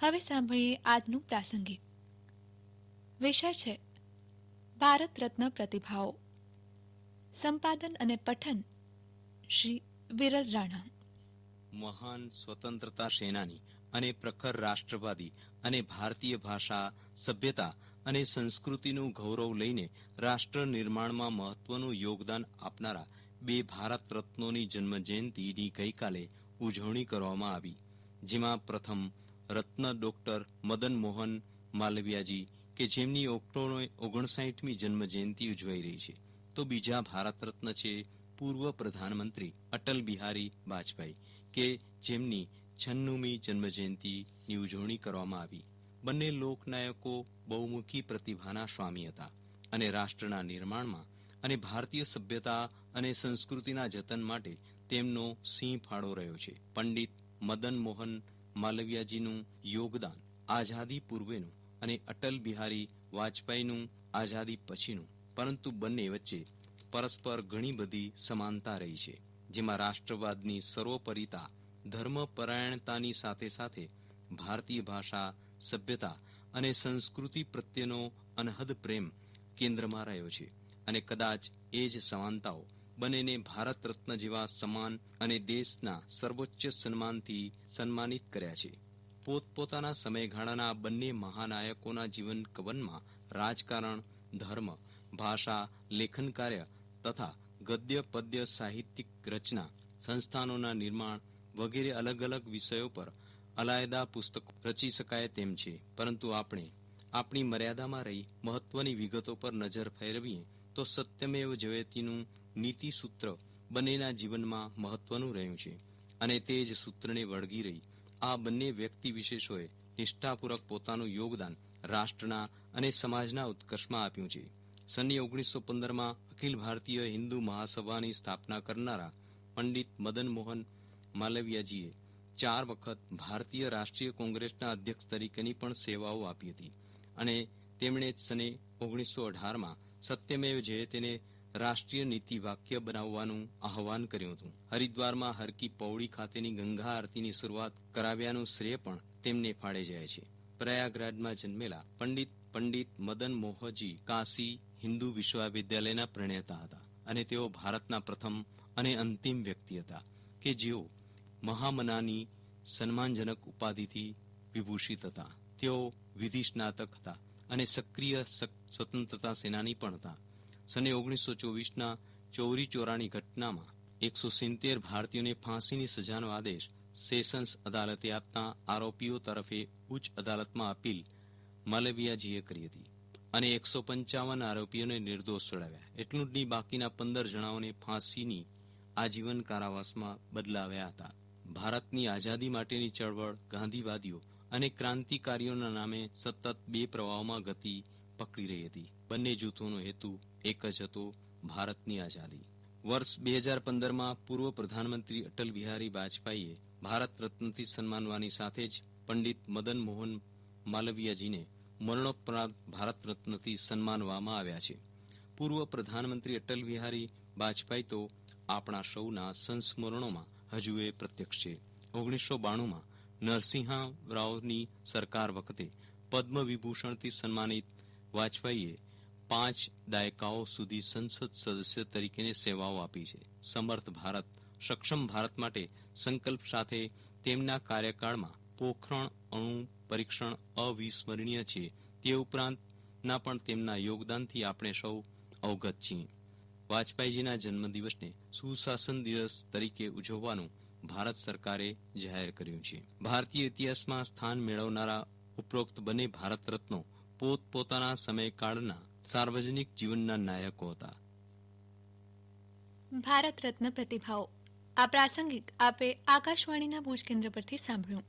હવે સાંભળીએ આજનું પ્રાસંગિક. વિષય છે ભારત રત્ન પ્રતિભાઓ. સંપાદન અને પઠન શ્રી વિરલ રાણા. મહાન સ્વતંત્રતા સેનાની અને પ્રખર રાષ્ટ્રવાદી અને ભારતીય ભાષા, સભ્યતા અને સંસ્કૃતિનું ગૌરવ લઈને રાષ્ટ્ર નિર્માણમાં મહત્વનું યોગદાન આપનારા બે ભારત રત્નોની જન્મજયંતિની ગઈકાલે ઉજવણી કરવામાં આવી, જેમાં પ્રથમ રત્ન ડોક્ટર મદન મોહન માલવીયાજી કે જેમની ઓક્ટોબર 59મી જન્મજયંતિ ઉજવાઈ રહી છે, તો બીજા ભારત રત્ન છે પૂર્વ પ્રધાનમંત્રી અટલ બિહારી વાજપેયી કે જેમની 96મી જન્મજયંતિની ઉજવણી કરવામાં આવી. બંને લોકનાયકો બહુમુખી પ્રતિભાના સ્વામી હતા અને રાષ્ટ્રના નિર્માણમાં અને ભારતીય સભ્યતા અને સંસ્કૃતિના જતન માટે તેમનો સિંહ ફાળો રહ્યો છે. પંડિત મદન મોહન માલવીયાજીનું યોગદાન આઝાદી પૂર્વેનું અને અટલ બિહારી વાજપેયીનું આઝાદી પછીનું, પરંતુ બંને વચ્ચે પરસ્પર ઘણી બધી સમાનતા રહી છે, જેમાં રાષ્ટ્રવાદની સર્વોપરિતા, ધર્મપરાયણતાની સાથે સાથે ભારતીય ભાષા, સભ્યતા અને સંસ્કૃતિ પ્રત્યેનો અનહદ પ્રેમ કેન્દ્રમાં રહ્યો છે. અને કદાચ એ જ સમાનતાઓ બંનેને ભારત રત્ન જેવા સન્માન અને દેશના સર્વોચ્ચ સન્માનથી સન્માનિત કર્યા છે. પોતપોતાના સમયગાળાના બંને મહાનાયકોના જીવન કવનમાં રાજકારણ, ધર્મ, ભાષા, લેખન કાર્ય તથા ગદ્ય પદ્ય સાહિત્યિક રચના, સંસ્થાનોના નિર્માણ વગેરે અલગ અલગ વિષયો પર અલાયદા પુસ્તકો રચી શકાય તેમ છે, પરંતુ આપણે આપણી મર્યાદામાં રહી મહત્વની વિગતો પર નજર ફેરવીએ તો સત્યમેવ જયતીનું નીતિ સૂત્ર બંનેના જીવનમાં મહત્વનું રહ્યું છે, અને તે જ સૂત્રને વળગી રહી આ બંને વ્યક્તિ વિશેષોએ નિષ્ઠાપૂર્વક પોતાનું યોગદાન રાષ્ટ્રના અને સમાજના ઉત્કર્ષમાં આપ્યું છે. સન 1915માં અખિલ ભારતીય હિન્દુ મહાસભાની સ્થાપના કરનારા પંડિત મદન મોહન માલવીયાજીએ 4 વખત ભારતીય રાષ્ટ્રીય કોંગ્રેસના અધ્યક્ષ તરીકેની પણ સેવાઓ આપી હતી, અને તેમણે સન 1918માં સત્યમેવ જયતેને રાષ્ટ્રીય નીતિ વાક્ય બનાવવાનું આહવાન કર્યું હતું. હરિદ્વારમાં હરકી પૌડી ખાતેની ગંગા આરતીની શરૂઆત કરાવ્યાનું શ્રેય પણ તેમને ફાળે જાય છે. પ્રયાગરાજમાં જન્મેલા પંડિત મદન મોહનજી કાશી હિન્દુ વિશ્વવિદ્યાલયના પ્રણેતા હતા, અને તેઓ ભારતના પ્રથમ અને અંતિમ વ્યક્તિ હતા કે જેઓ મહામનાની સન્માનજનક ઉપાધિથી વિભૂષિત હતા. તેઓ વિધિ સ્નાતક હતા અને સક્રિય સ્વતંત્રતા સેનાની પણ હતા. સન 1924ના ચૌરી ચોરાની ઘટનામાં 170 ભારતીયોને ફાંસીની સજાનો આદેશ સેશન્સ અદાલતે આપતા આરોપીઓ તરફે ઉચ્ચ અદાલતમાં અપીલ માલવીયાજીએ કરી હતી, અને 155 આરોપીઓને નિર્દોષ છોડાવ્યા. એટલું જ નહીં, બાકીના 15 જણાઓને ફાંસીની આજીવન કારાવાસમાં બદલાવ્યા હતા. ભારતની આઝાદી માટેની ચળવળ ગાંધીવાદીઓ અને ક્રાંતિકારીઓના નામે સતત 2 પ્રવાહોમાં ગતિ પકડી રહી હતી. બંને જૂથોનો હેતુ એક જ હતો, ભારતની આઝાદી. વર્ષ 2015માં પૂર્વ પ્રધાનમંત્રી અટલ બિહારી વાજપેયીએ ભારત રત્નથી સન્માનવાની સાથે જ પંડિત મદન મોહન માલવીયાજીને મરણોપરાંત ભારત રત્નથી સન્માનવામાં આવ્યા છે. પૂર્વ પ્રધાનમંત્રી અટલ બિહારી વાજપેયી તો આપણા સૌના સંસ્મરણોમાં હજુ એ પ્રત્યક્ષ છે. 1992માં નરસિંહ રાવની સરકાર વખતે પદ્મ વિભૂષણથી સન્માનિત વાજપેયીએ 5 દાયકાઓ સુધી સંસદ સદસ્ય તરીકેની સેવાઓ આપી છે. સમર્થ ભારત, સક્ષમ ભારત માટે સંકલ્પ સાથે તેમના કાર્યકાળમાં પોખરણ અણુ પરીક્ષણ અવિસ્મરણીય છે. તે ઉપરાંતના પણ તેમના યોગદાનથી આપણે સૌ અવગત છીએ. વાજપેયીજીના જન્મદિવસને સુશાસન દિવસ તરીકે ઉજવવાનું ભારત સરકારે જાહેર કર્યું છે. ભારતીય ઇતિહાસમાં સ્થાન મેળવનારા ઉપરોક્ત બંને ભારત રત્નો પોતપોતાના સમયકાળના સાર્વજનિક જીવનના નાયકો હતા. ભારત રત્ન પ્રતિભાઓ. આ પ્રાસંગિક આપે આકાશવાણીના ભુજ કેન્દ્ર પરથી સાંભળ્યું.